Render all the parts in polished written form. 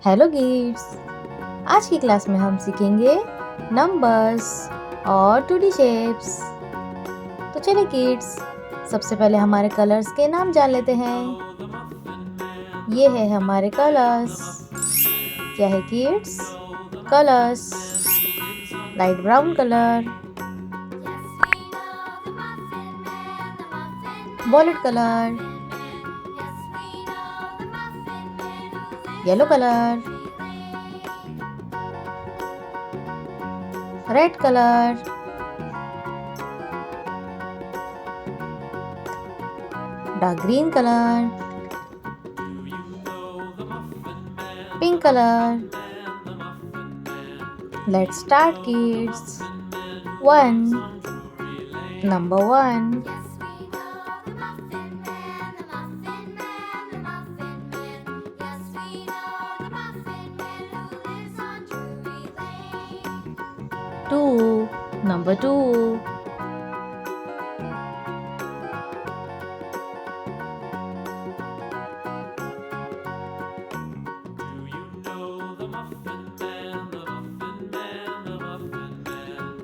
Hello kids. आज की class में हम सीखेंगे नंबर्स और 2D शेप्स। तो चलिए किड्स, सबसे पहले हमारे कलर्स के नाम जान लेते हैं। ये है हमारे कलर्स। क्या है kids? Colours. Light brown colour, violet colour, yellow colour, red colour, dark green colour, pink colour. Let's start kids. 1. Number 1. Two. Number 2.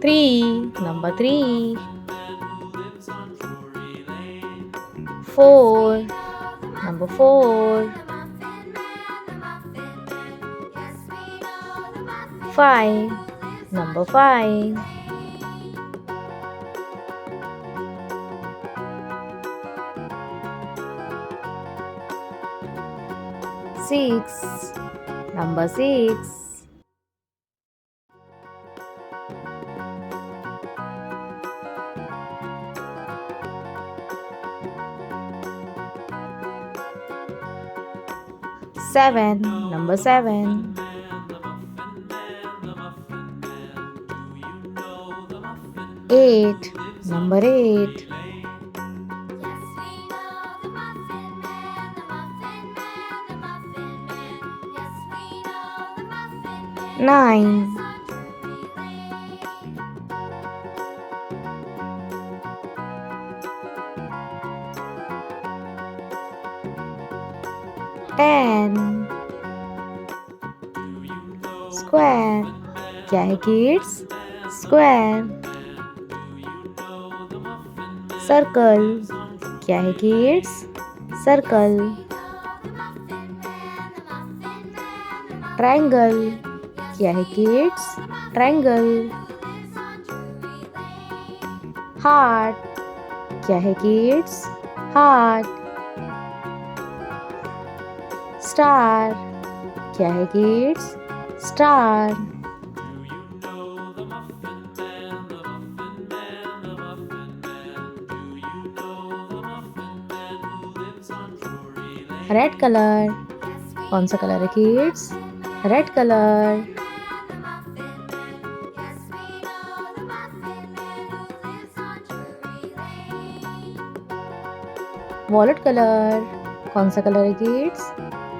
Three. Number 3. 4. Number 4. 5. Number 5. 6. Number 6. 7. Number 7. 8. Number 8. 9. 10. Square. क्या है kids? Square. Circle. क्या है kids? Circle. Triangle. क्या है kids? Triangle. Heart. क्या है kids? Heart. Star. क्या है किड्स? स्टार। Red colour. कौन सा कलर है kids? Red colour. Violet colour. कौन सा कलर है किड्स?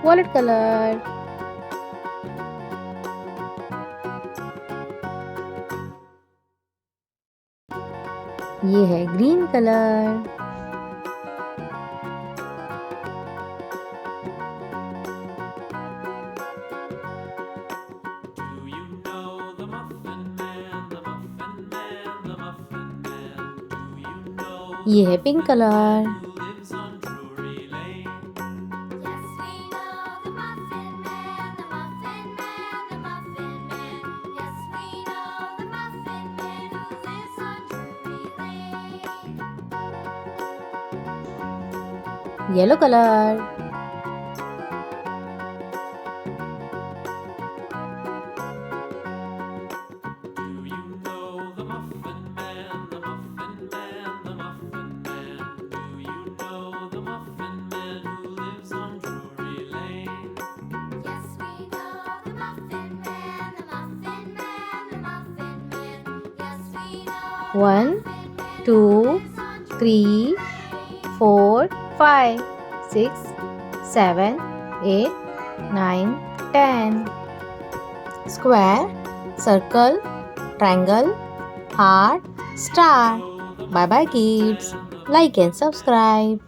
Violet colour. ये है ग्रीन कलर। ये है pink colour. Yellow colour. One, 2, 3, 4, 5, 6, 7, 8, 9, 10. Square, circle, triangle, heart, star. Bye bye kids. Like and subscribe.